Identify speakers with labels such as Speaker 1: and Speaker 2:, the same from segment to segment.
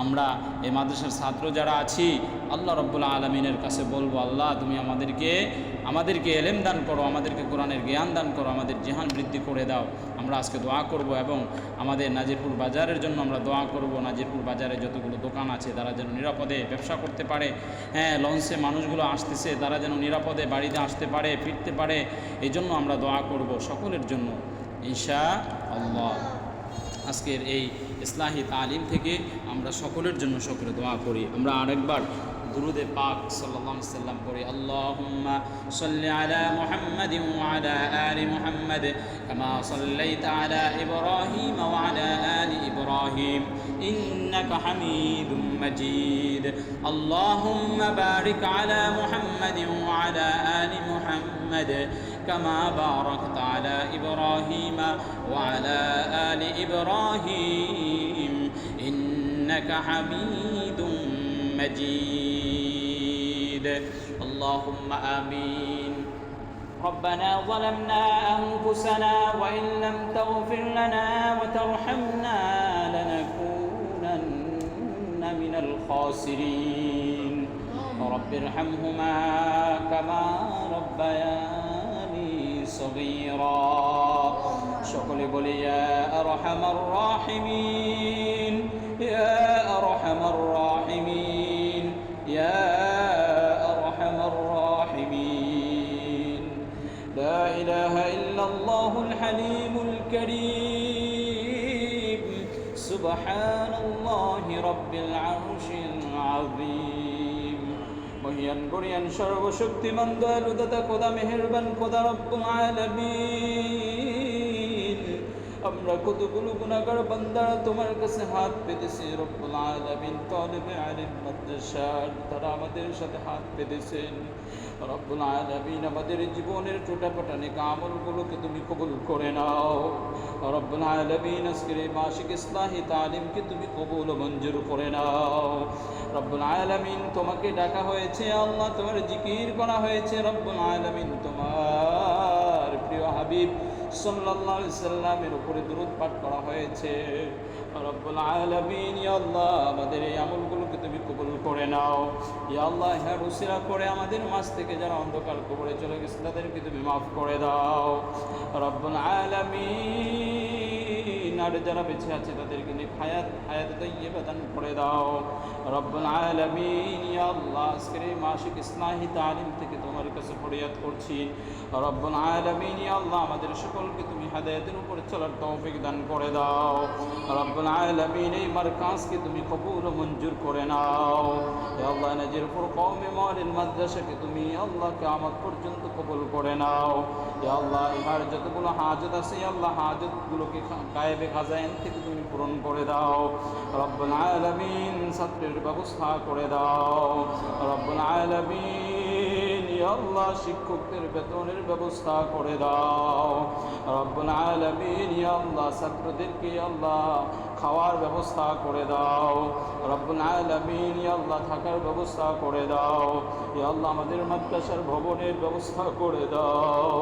Speaker 1: আমরা এই মাদ্রাসার ছাত্র যারা আছি আল্লাহ রব্বুল আলমিনের কাছে বলবো, আল্লাহ তুমি আমাদেরকে এলেম দান করো, আমাদেরকে কোরআনের জ্ঞান দান করো, আমাদের জেহান বৃদ্ধি করে দাও। আমরা আজকে দোয়া করব এবং আমাদের নাজিরপুর বাজারের জন্য আমরা দোয়া করব। নাজিরপুর বাজারে যতগুলো দোকান আছে তারা যেন নিরাপদে ব্যবসা করতে পারে, হ্যাঁ লঞ্চে মানুষগুলো আসতেছে তারা যেন নিরাপদে বাড়িতে আসতে পারে, ফিরতে পারে, এই জন্য আমরা দোয়া করব সকলের জন্য ইনশাআল্লাহ। আজকের এই ইসলাহি তালিম থেকে আমরা সকলের জন্য সকলে দোয়া করি। আমরা আরেকবার দুরুদে পাক সাল্লাল্লাহু আলাইহি সাল্লাম পড়ি। আল্লাহুম্মা সাল্লি আলা মুহাম্মাদিন ওয়া আলা আলি মুহাম্মাদ কামা সাল্লাইতা আলা ইব্রাহিম ওয়া আলা আলি ইব্রাহিম ইন্নাকা হামিদুম মাজিদ। আল্লাহুম্মা বারিক আলা মুহাম্মাদিন ওয়া আলা আলি মুহাম্মাদ কামা বারাকতা আলা ইব্রাহিম ওয়া আলা আলি ইব্রাহিম ইন্নাকা হামিদুম مجيد اللهم آمين ربنا ظلمنا أنفسنا وإن لم تغفر لنا وترحمنا لنكونن من الخاسرين رب ارحمهما كما ربياني صغيرا সকলে বলি ইয়া আরহামার রাহিমিন ইয়া আরহামার রাহিমিন ইয়া আরহামার রাহিমিন লা ইলাহা ইল্লাল্লাহুল হালিমুল কারীম সুবহানাল্লাহি রাব্বিল আরশিল আযীম। মহিয়ান গরিয়ান সর্বশক্তিমান দয়ালু দাতা খোদা মেহেরবান খোদা রব্বুল আলামিন, আমরা কতগুলো গুনাহগার বান্দা তোমার কাছে হাত পেতেছি রব্বুল আলামিন। তালিবে আলিম মাদ্রাসার তারা আমাদের সাথে হাত পেতেছেন রব্বুল আলামিন। আমাদের জীবনের ছোটাপাটা নেক আমলগুলোকে তুমি কবুল করে নাও রব্বুল আলামিন। আজকের এই মাসিক ইসলাহি তালিমকে তুমি কবুল ও মঞ্জুর করে নাও রব্বুল আলামিন। তোমাকে ডাকা হয়েছে আল্লাহ, তোমার জিকির করা হয়েছে রব্বুল আলামিন। তোমার প্রিয় হাবিব সাল্লাল্লাহু আলাইহি সাল্লামের উপরে দুরূদ পাঠ করা হয়েছে রব্বুল আলামিন। ইয়া আল্লাহ আমাদের এই আমলগুলোকে তুমি কবুল করে নাও ইয়া আল্লাহ। হ্যাঁ উসিলা করে আমাদের মাঝ থেকে যারা অন্ধকার কবরে চলে গেছে তাদেরকে তুমি মাফ করে দাও রব্বুল আলামিন। আর যারা বেঁচে আছে তাদেরকে নিয়ে হায়াত তাইয়্যিবা দান করে দাও রব্বুল আলামিন। ইয়া আল্লাহ আজকের এই মাসিক ইসলাহি তালিম থেকে তোমার কাছে ফরিয়াদ করছি রব্বুল আলামিন। ইয়া আল্লাহ আমাদের সকলকে তুমি হেদায়েতের উপরে চলার তৌফিক দান করে দাও রব্বুল আলামিন। এই মারকাজকে তুমি কবুল ও মঞ্জুর করে নাও ইয়া আল্লাহ। নাজিরপুর কওমি মডেল মাদ্রাসাকে তুমি আল্লাহ কিয়ামত পর্যন্ত কবুল করে নাও ইয়া আল্লাহ। ইহার যতগুলো হাজত আছে ইয়া আল্লাহ হাজতগুলোকে গায়েবে খাজাইন থেকে তুমি পূরণ করে দাও রব্বুল আলামিন। ছাত্রের ব্যবস্থা করে দাও রব্বুল আলামিন। ইয়া আল্লাহ শিক্ষকদের বেতনের ব্যবস্থা করে দাও রব্বুল আলামিন। ইয়া আল্লাহ ছাত্রদেরকে আল্লাহ খাওয়ার ব্যবস্থা করে দাও রব্বুল আলামিন। ইয়া আল্লাহ থাকার ব্যবস্থা করে দাও ইয়া আল্লাহ। আমাদের মাদ্রাসার ভবনের ব্যবস্থা করে দাও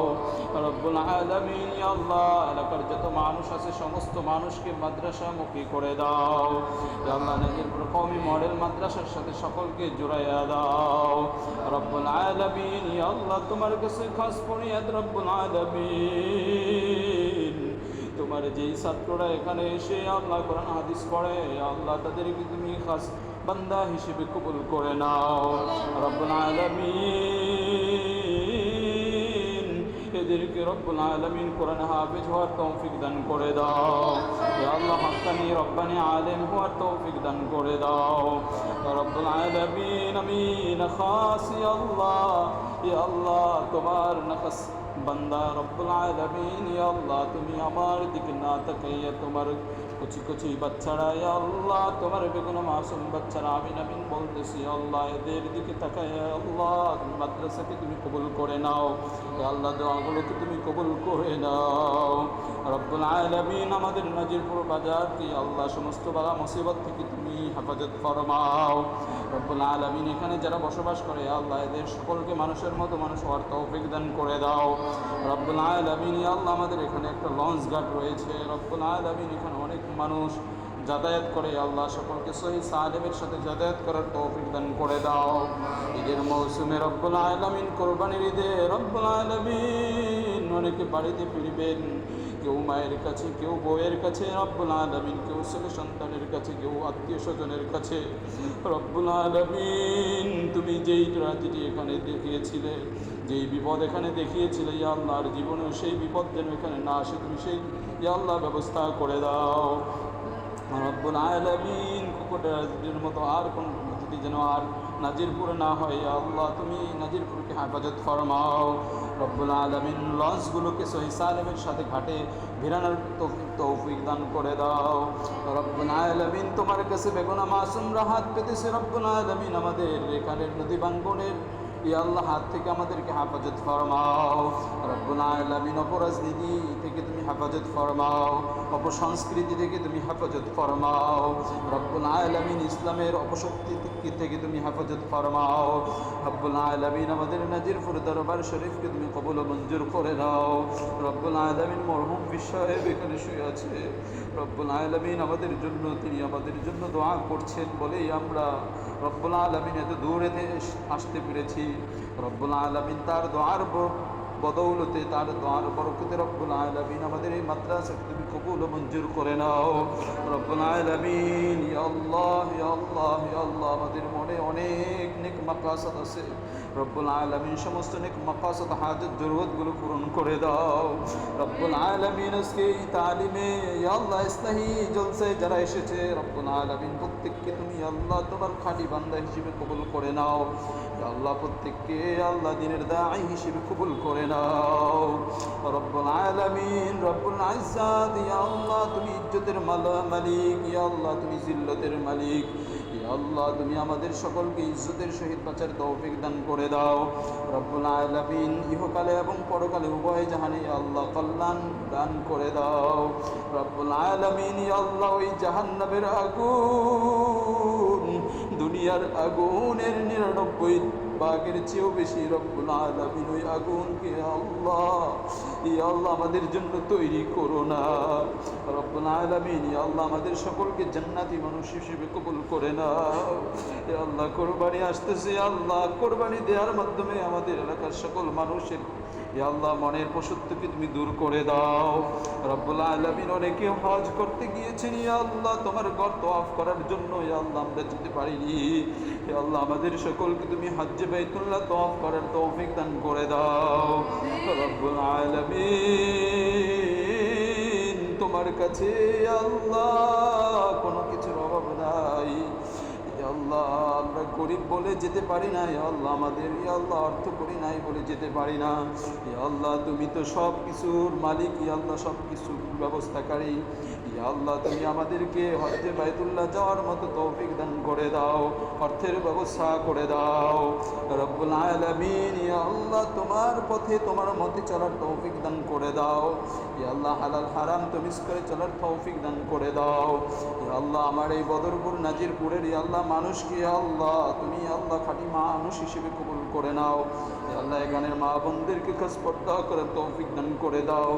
Speaker 1: রব্বুল আলামিন। ইয়া আল্লাহ এলাকার যত মানুষ আছে সমস্ত মানুষকে মাদ্রাসামুখী করে দাও ইয়া আল্লাহ। নাজিরপুর কওমি মডেল মাদ্রাসার সাথে সকলকে জুড়াইয়া দাও রব্বুল আলামিন। ইয়া আল্লাহ তোমার কাছে খাস ফরিয়াদ রব্বুল আলামিন। তোমার যেই ছাত্ররা এখানে এসে আল্লাহ কোরআন হাদিস পড়ে আল্লাহ তাদেরকে তুমি খাস বান্দা হিসেবে কবুল করে নাও রব্বুল আলামিন। এদেরকে রব্বুল আলামিন কোরআন হাফেজ হওয়ার তৌফিক দান করে দাও ইয়া আল্লাহ। হাক্কানি রব্বানি আলেম হওয়ার তৌফিক দান করে দাও রব্বুল আলামিন। আমিন খাস ইয়া আল্লাহ। ইয়া আল্লাহ তোমার নফস বান্দা রব্বুল আলামিন। ইয়া আল্লাহ তুমি আমার দিকে না তাকাইয়া তোমার কুচি কুচি বাচ্চারা ইয়া আল্লাহ তোমার বেগুনা মাসুম বাচ্চারা আমিন আমিন বলতেছি আল্লাহ এদের দিকে তাকাইয়া আল্লাহ মাদ্রাসাকে তুমি কবুল করে নাও ইয়া আল্লাহ। দোয়াগুলোকে তুমি কবুল করে নাও রব্বুল আলামিন। আমাদের নাজিরপুর বাজারকে আল্লাহ সমস্ত বালা মুসিবত থেকে তুমি হেফাজত ফরমাও রব্বুল আলামিন। এখানে যারা বসবাস করে আল্লাহ এদের সকলকে মানুষের মতো মানুষ হওয়ার তৌফিক দান করে দাও রব্বুল আলামিন। ইয়া আল্লাহ আমাদের এখানে একটা লঞ্চ ঘাট রয়েছে রব্বুল আলামিন। এখানে অনেক মানুষ
Speaker 2: যাতায়াত করে আল্লাহ সকলকে সহি সালেমের সাথে যাতায়াত করার তৌফিক দান করে দাও। ঈদের মৌসুমে রব্বুল আলামিন, কোরবানির ঈদে রব্বুল আলামিন অনেকে বাড়িতে ফিরবেন, কেউ মায়ের কাছে, কেউ বউয়ের কাছে রব্বুল আলামিন, কেউ ছেলে সন্তানের কাছে, কেউ আত্মীয় স্বজনের কাছে। রব্বুল আলামিন তুমি যেই ট্র্যাজেডি এখানে দেখিয়েছিলে, যেই বিপদ এখানে দেখিয়েছিলে ইয়া আল্লাহ, আর জীবনেও সেই বিপদ যেন এখানে না আসে তুমি সেই ইয়া আল্লাহ ব্যবস্থা করে দাও। রব্বুল আলামিন কুকুরের মতো আর কোন পদ্ধতি যেন আর নাজিরপুরে না হয় ইয়া আল্লাহ, তুমি নাজিরপুরকে হেফাজত ফরমাও। রব্বুল আলামিন লঞ্চগুলোকে সহি সালেমের সাথে ঘাটে ভিড়ানোর তৌফিক দান করে দাও। রব্বুল আলামিন তোমার কাছে বেগুনা মাসুমরা হাত পেতেছে, রব্বুল আলামিন আমাদের এখানের নদী বাঙ্গনের ইয়া আল্লাহ হাত থেকে আমাদেরকে হেফাজত ফরমাও। রব্বুল আলামিন অপরাজনীতি থেকে তুমি হেফাজত ফরমাও, অপসংস্কৃতি থেকে তুমি হেফাজত ফরমাও। রব্বুল আলামিন ইসলামের অপশক্তি থেকে তুমি হেফাজত ফরমাও। রব্বুল আলামিন আমাদের নাজিরপুর দরবার শরীফকে তুমি কবুল ও মঞ্জুর করে দাও। রব্বুল আলামিন মরহুম বিষয়ে এখানে শুয়ে আছে, রব্বুল আলামিন আমাদের জন্য, তিনি আমাদের জন্য দোয়া করছেন বলেই আমরা রব্বুল আলামিন এত দূরে আসতে পেরেছি। রব্বুল আলামিন তার দোয়ার বদৌলতে, তার দোয়ার বরকতে রব্বুল আলামিন আমাদের এই মাদ্রাসাকে তুমি কবুল ও মঞ্জুর করে নাও। রব্বুল আলামিন ইয়া আল্লাহ, ইয়া আল্লাহ, ইয়া আল্লাহ আমাদের মনে অনেক নেক মাকাসাদ আছে, রব্বুল আলামিন সমস্ত নেক মাকাসাদ হাজত জরুরতগুলো পূরণ করে দাও। রব্বুল আলামিন আজকে এই তালিমে ইয়া আল্লাহ ইসলাহি জলসায় যারা এসেছে রব্বুল আলামিন প্রত্যেককে তুমি আল্লাহ তোমার খাঁটি বান্দা হিসেবে কবুল করে নাও। ইয়া আল্লাহ প্রত্যেককে আল্লাহ দ্বীনের দাঈ হিসেবে কবুল করে নাও। রব্বুল আলামিন রব্বুল ইজ্জাত ইয়া আল্লাহ তুমি ইজ্জতের মালিক, ইয়া আল্লাহ তুমি জিল্লতের মালিক, ইয়া আল্লাহ তুমি আমাদের সকলকে ইজ্জতের সহিত বাঁচার তৌফিক দান করে দাও। রব্বুল আলামিন ইহকালে এবং পরকালে উভয় জাহানে ইয়া আল্লাহ কল্যাণ দান করে দাও। রব্বুল আলামিন ইয়া আল্লাহ ওই জাহান্নামের আগুন, দুনিয়ার আগুনের 99 ভাগের চেয়েও বেশি রব্বুল আলামিন ওই আগুনকে আল্লাহ ইয়া আল্লাহ আমাদের জন্য তৈরি করো না। রব্বুল আলামিন ইয়া আল্লাহ আমাদের সকলকে জান্নাতি মানুষ হিসেবে কবুল করে নাও। ইয়া আল্লাহ কোরবানি আসতেছে, আল্লাহ কোরবানি দেওয়ার মাধ্যমে আমাদের এলাকার সকল মানুষের ইয়া আল্লাহ মনের পশুত্বকে তুমি দূর করে দাও। রব্বুল আলামিন অনেকে হজ করতে গিয়েছেন ইয়া আল্লাহ তোমার ঘর তওয়াফ করার জন্য, ইয়া আল্লাহ আমরা যেতে পারিনি, ইয়া আল্লাহ আমাদের সকলকে তুমি হজ্জে বাইতুল্লাহ তওয়াফ করার তৌফিক দান করে দাও। রব্বুল আলামিন তোমার কাছে ইয়া আল্লাহ কোনো কিছুর অভাব নাই। ইয়া আল্লাহ আমরা গরিব বলে যেতে পারি না, ইয়া আল্লাহ আমাদের ইয়া আল্লাহ অর্থ করি নাই বলে যেতে পারি না। ইয়া আল্লাহ তুমি তো সব কিছুর মালিক, ইয়া আল্লাহ সব কিছুর ব্যবস্থাকারী। ইয়া আল্লাহ তুমি আমাদেরকে হজ্জে বাইতুল্লাহ যাওয়ার মতো তৌফিক দান করে দাও, অর্থের ব্যবস্থা করে দাও। রব্বুল আলামিন ইয়া আল্লাহ তোমার পথে তোমার মতে চলার তৌফিক দান করে দাও। ইয়া আল্লাহ হালাল হারাম তমিজ করে চলার তৌফিক দান করে দাও। ইয়া আল্লাহ আমার এই বদরপুর নাজিরপুরের ইয়া আল্লাহ মানুষকে ইয়া আল্লাহ তুমি আল্লাহ খাঁটি মানুষ হিসেবে কবুল করে নাও। ইয়া আল্লাহ এখানের মা বোনদেরকে খাস পর্দা করার তৌফিক দান করে দাও।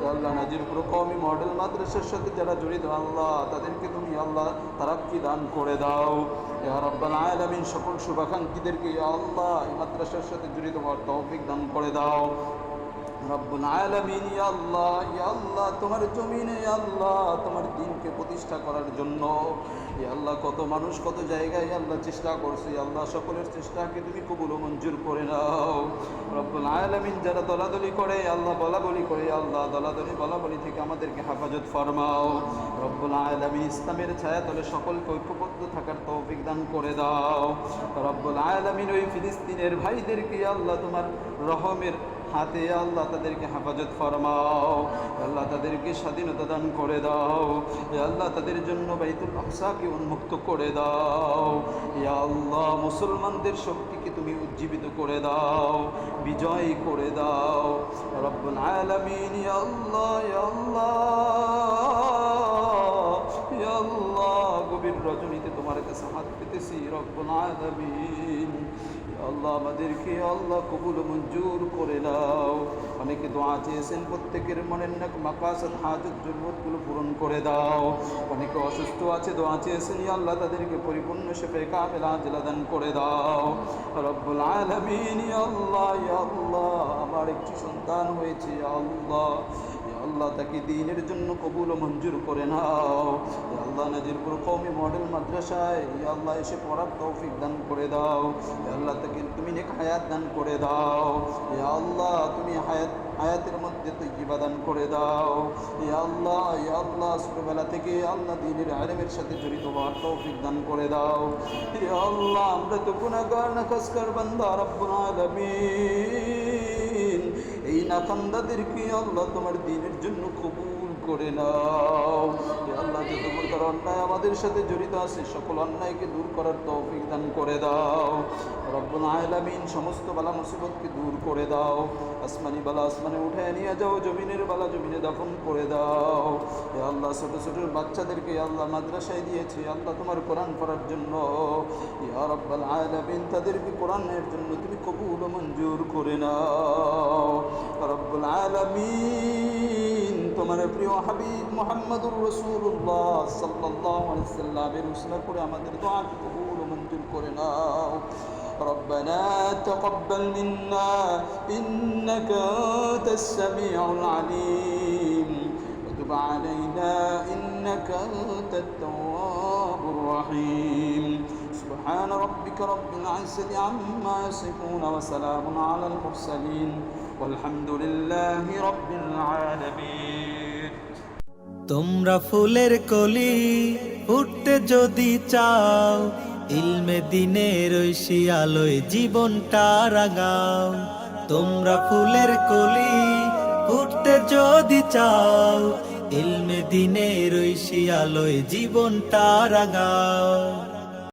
Speaker 2: ইয়া আল্লাহ নাজিরপুর কওমি মডেল মাদ্রাসার সাথে যারা জড়িত আল্লাহ তাদেরকে তুমি আল্লাহ তারাক্কি দান করে দাও। ইয়া রাব্বাল আলামিন সকল শুভাকাঙ্ক্ষীদেরকে ইয়া আল্লাহ এই মাদ্রাসার সাথে জড়িত হওয়ার তৌফিক দান করে দাও। রব্বুল আলামিন ইয়া আল্লাহ তোমার জমিনে ইয়া আল্লাহ তোমার দ্বীনকে প্রতিষ্ঠা করার জন্য ইয়া আল্লাহ কত মানুষ কত জায়গায় ইয়া আল্লাহ চেষ্টা করছে, ইয়া আল্লাহ সকলের চেষ্টাকে তুমি কবুল ও মঞ্জুর করে নাও। রব্বুল আলামিন যারা দলাদলি করে ইয়া আল্লাহ বলাবলি করে ইয়া আল্লাহ দলাদলি বলাবলি থেকে আমাদেরকে হেফাজত ফরমাও। রব্বুল আলামিন ইসলামের ছায়াতলে সকলকে ঐক্যবদ্ধ থাকার তৌফিক দান করে দাও। রব্বুল আলামিন ওই ফিলিস্তিনের ভাইদেরকে ইয়া আল্লাহ তোমার রহমের হাতে আল্লাহ তাদেরকে হেফাজত ফরমাও। আল্লাহ তাদেরকে স্বাধীনতা দান করে দাও। আল্লাহ তাদের জন্য বাইতুল আকসাকে উন্মুক্ত করে দাও। ইয়া আল্লাহ মুসলমানদের শক্তিকে তুমি উজ্জীবিত করে দাও, বিজয় করে দাও। রব্বুল আলামিন ইয়া আল্লাহ ইয়া আল্লাহ ইয়া আল্লাহ গভীর রজনীতে তোমার কাছে হাত করতেছি রব্বুল আলামিন। আল্লাহ আমাদেরকে আল্লাহ কবুল মঞ্জুর করে নাও। অনেকে দোয়া চেয়েছেন, প্রত্যেকের মনের নেক মাকাসাদ হাজত জরুরতগুলো পূরণ করে দাও। অনেকে অসুস্থ আছে, দোয়া চেয়েছেন, ইয়া আল্লাহ তাদেরকে পরিপূর্ণ শিফায়ে কামিলা আজলা দান করে দাও রব্বুল আলামিন। ইয়া আল্লাহ, ইয়া আল্লাহ, আমার একটি সন্তান হয়েছে, ইয়া আল্লাহ, ইয়া আল্লাহ তাকে দ্বীনের জন্য কবুল ও মঞ্জুর করে নাও। ইয়া আল্লাহ নাজিরপুর কওমি মডেল মাদ্রাসায় ইয়া আল্লাহ এসে পড়ার তৌফিক দান করে দাও। ইয়া আল্লাহ তাকে তুমি নেক হায়াত দান করে দাও। ইয়া আল্লাহ তুমি হায়াতের মধ্যে তৈয়বা দান করে দাও। ইয়া আল্লাহ, ইয়া আল্লাহ ছোটবেলা থেকে আল্লাহ দ্বীনের ইলমের সাথে জড়িত হওয়ার তৌফিক দান করে দাও। ইয়া আল্লাহ আমরা তো গুনাহগার নাকাসকার বান্দা রব্বুল আলামিন। এই নাকান্দাদেরকে আল্লাহ তোমার দ্বীনের জন্য কবুল করে নাও। ইয়া আল্লাহ যত প্রকার অন্যায় আমাদের সাথে জড়িত আছে সকল অন্যায়কে দূর করার তৌফিক দান করে দাও রব্বুল আলামিন। সমস্ত বালা মুসিবতকে দূর করে দাও। আসমানি বালা আসমানে উঠে নিয়ে যাও, জমিনের বালা জমিনে দাফন করে দাও। ইয়া আল্লাহ ছোট ছোট বাচ্চাদেরকে আল্লাহ মাদ্রাসায় দিয়েছে আল্লাহ তোমার কোরআন পড়ার জন্য। ইয়া রব্বুল আলামিন তাদেরকে কোরআনের জন্য তুমি কবুল ও মঞ্জুর করে নাও রব্বুল আলামিন। তোমার প্রিয় হাবিব মুহাম্মদুর রাসূলুল্লাহ সাল্লাল্লাহু আলাইহি সাল্লামের উসিলা করে আমাদের দোয়া কবুল ও মঞ্জুর করে নাও। ربنا تقبل منا إنك أنت السميع العليم وتب علينا إنك أنت التواب الرحيم سبحان ربك رب العزة عما يصفون وسلام على المرسلين والحمد لله رب العالمين।
Speaker 3: তোমরা ফুলের কলি ফুটতে যদি চাও, ইলমে দিনের ঐশী আলোয় জীবনটা রাঙাও। তোমরা ফুলের কলি ফুটতে যদি চাও, ইলমে দিনের ঐশী আলোয় জীবনটা রাঙাও।